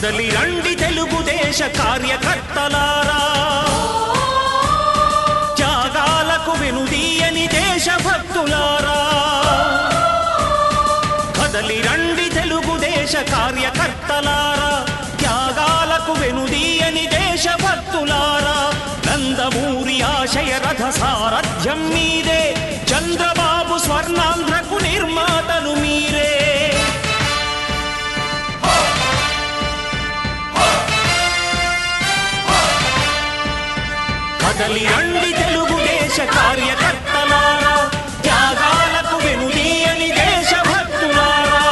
కదలి రండి తెలుగుదేశ కార్యకర్తలారా, త్యాగాలకు వెనుదీయని దేశభక్తులారా. కదలి రండి తెలుగుదేశ కార్యకర్తలారా, త్యాగాలకు వెనుదీయని దేశభక్తులారా. నందమూరి ఆశయ రథ సారథ్యం మీదే, చంద్రబాబు స్వర్ణాంధ్రకు నిర్మాతలు మీరే. కదలి రండి తెలుగుదేశ కార్యకర్తలారా, త్యాగాలకు వెనుదీయని దేశభక్తులారా.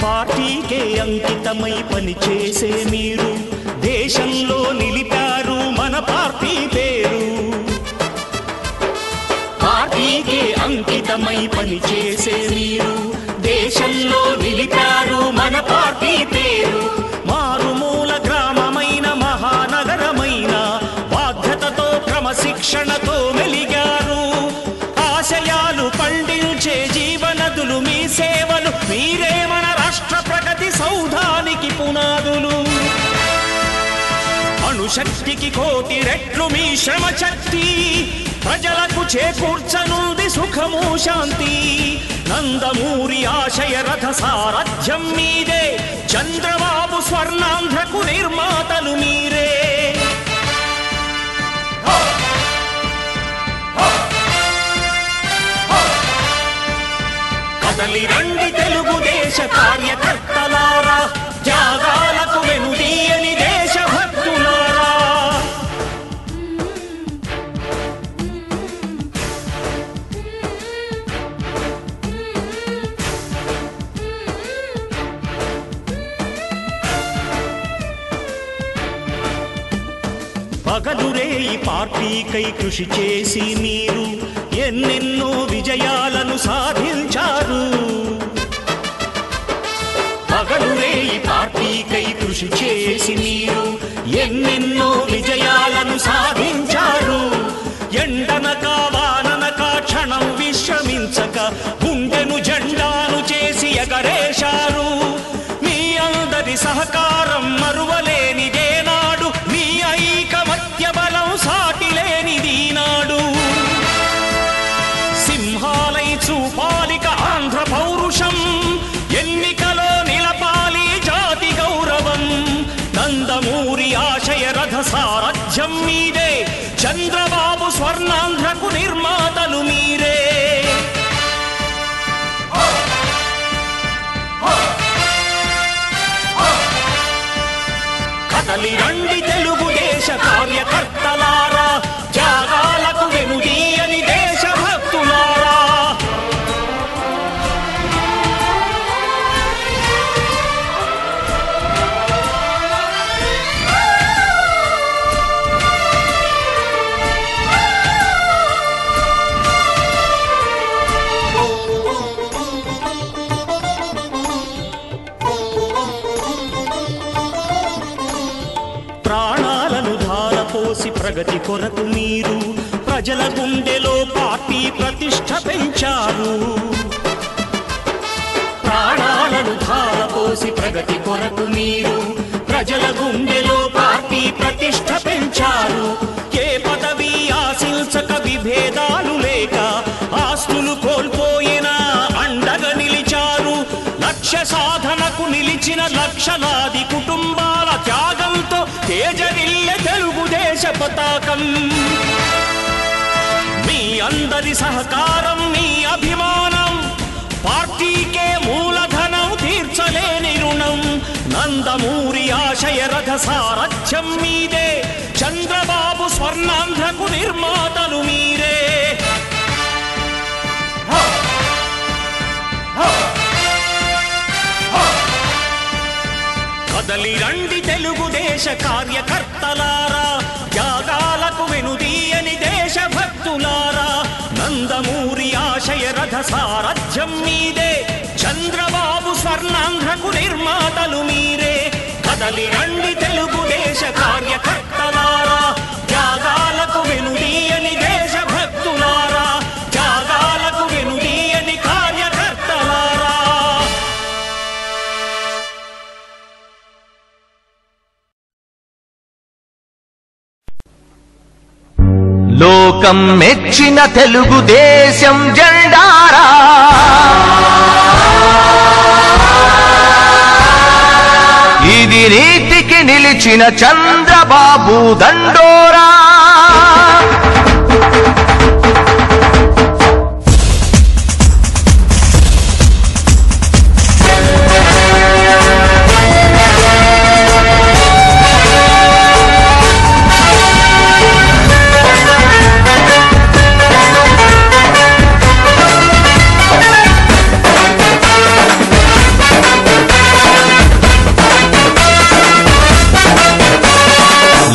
పార్టీకే అంకితమై పనిచేసే మీరు దేశంలో నిలిపారు మన పార్టీ పేరు. పార్టీకే అంకితమై పనిచేసే మీరు దేశంలో నిలిపారు మన పార్టీ పేరు. మారుమూల గ్రామమైన మహానగరమైన బాధ్యతతో క్రమశిక్షణతో మెలిగారు. ఆశయాలు పండించే జీవనదులు మీ సేవలు, మీరే మన రాష్ట్ర ప్రగతి సౌధానికి పునాదులు. అణుశక్తికి కోటి రెట్లు మీ శ్రమ శక్తి, ప్రజలకు చేకూర్చనుంది సుఖము శాంతి. నందమూరి ఆశయ రథ సారథ్యం మీదే, చంద్రబాబు స్వర్ణాంధ్రకు నిర్మాతలు మీరే. కదలి రండి తెలుగుదేశ కార్యకర్తలారా, త్యాగాలకు వెనుదీయని దేశభక్తులారా. పగలురేయి పార్టీకై కృషి చేసి మీరు ఎన్నెన్నో విజయాలను సాధించారు. పగలురేయి పార్టీకై కృషి చేసి మీరు ఎన్నెన్నో విజయాలను సాధించారు. ఎండనక వాననక క్షణం విశ్రమించక గుండెను జెండాను చేసి ఎగరేశారు. మీ అందరి సహకారం మరువలేనిదే నాడు, మీ ఐకమత్య బలం సాటిలేనిది నాడు. సింహాలై చూపాలిక ఆంధ్ర పౌరుషం, ఎన్నికలో నిలపాలి జాతి గౌరవం. నందమూరి ఆశయ రథ సారథ్యం మీదే, చంద్రబాబు స్వర్ణాంధ్రకు నిర్మాతలు మీరే. కదలి రండి తెలుగుదేశ కార్యకర్తలారా, త్యాగాలకు వెనుదీయని దేశభక్తులారా. ప్రాణాలను ధారపోసి ప్రగతి కొరకు మీరు ప్రజల గుండెలో పార్టీ ప్రతిష్ఠ పెంచారు. ప్రాణాలను ధారపోసి ప్రగతి కొరకు మీరు ప్రజల గుండెలో పార్టీ ప్రతిష్ఠ పెంచారు. ఏ పదవి ఆశించక విభేదాలు లేక ఆస్తులు కోల్పోయినా అండగా నిలిచారు. లక్ష్య సాధనకు నిలిచిన లక్షలాది కుటుంబాల త్యాగంతో తేజరిల్లె తెలుగుదేశ పతాకం. మీ అందరి సహకారం, మీ అభిమానం, పార్టీకే మూలధనం తీర్చలేని రుణం. నందమూరి ఆశయ రథ సారథ్యం మీదే, చంద్రబాబు స్వర్ణాంధ్రకు నిర్మాతలు మీరే. కదలి రండి తెలుగుదేశ కార్యకర్తలారా, త్యాగాలకు వెనుదీయని దేశభక్తులారా. నందమూరి రాజ్యం మీదే, చంద్రబాబు స్వర్ణాంధ్రకు నిర్మాతలు మీరే. కదలి రండి తెలుగుదేశ కార్యకర్తలారా, త్యాగాలకు వెనుదీయని దేశభక్తులారా, త్యాగాలకు వెనుదీయని కార్యకర్తలారా. లోకం మెచ్చిన తెలుగుదేశం జెండారా, ఇది నీతికి నిలిచిన చంద్రబాబు దండోరా.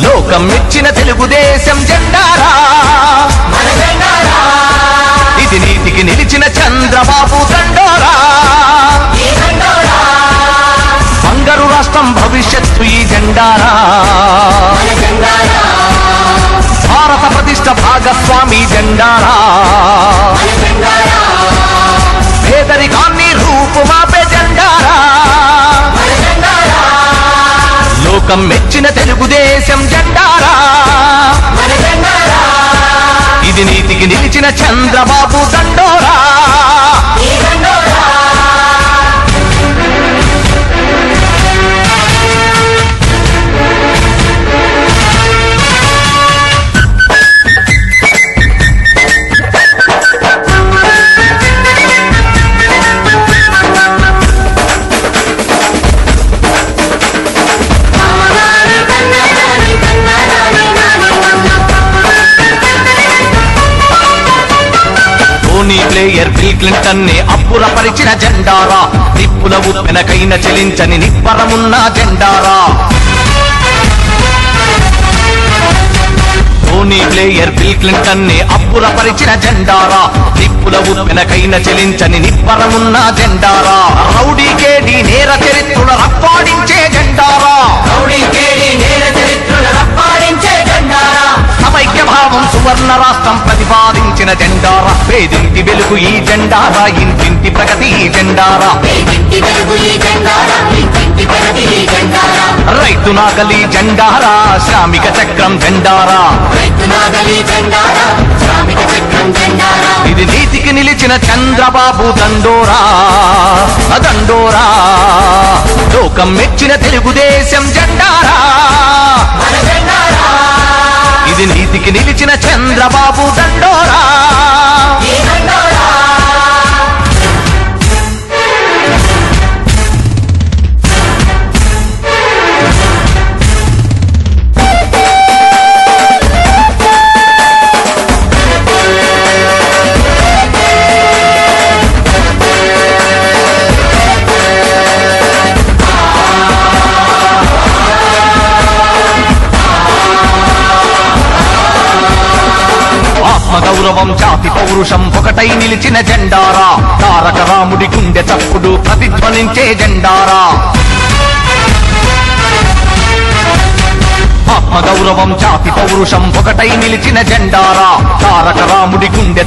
లోకం మెచ్చిన తెలుగుదేశం జెండారా, ఇది నీతికి నిలిచిన చంద్రబాబు దండోరా. బంగారు రాష్ట్రం భవిష్యత్తు ఈ జెండారా, భారత ప్రతిష్ట భాగస్వామి జెండారా. పేదరికాన్ని రూపుమాపే జెండారా, లోకం మెచ్చిన తెలుగుదేశం జెండారా. ఇది నీతికి నిలిచిన చంద్రబాబు దండోరా. ప్లేయర్ బిల్ క్లింటన్ ని అప్పురపరిచిన జెండారా, నిప్పుల ఉప్పెనకైన చెలించని నిప్పరమున్న జెండారా. ధోనీ ప్లేయర్ బిల్ క్లింటన్ ని అప్పురపరిచిన జెండారా, నిప్పుల ఉప్పెనకైన చెలించని నిప్పరమున్న జెండారా. రౌడీ కేడి నేర చరిత్రుల రప్పాడించే జెండారా, సమైక్య భావం సువర్ణ రాష్ట్రం ప్రతిపాదించిన జెండారా. పేదింటి వెలుగు ఈ జెండారా, ఇంటింటి ప్రగతి ఈ జెండారా. రైతు నాగలి జెండారా, శ్రామిక చక్రం జెండారా. ఇది నీతికి నిలిచిన చంద్రబాబు దండోరా, దండోరా. లోకం మెచ్చిన తెలుగుదేశం జెండారా, ఇది నీతికి నిలిచిన చంద్రబాబు దండోరా. గౌరవం జాతి పౌరుషం ఒకటై నిలిచిన జెండారా, తారక రాముడి గుండె చప్పుడు ప్రతిధ్వనించే జెండారా. ఆత్మగౌరవం జాతి పౌరుషం ఒకటై నిలిచిన జెండారా, తారక రాముడి గుండె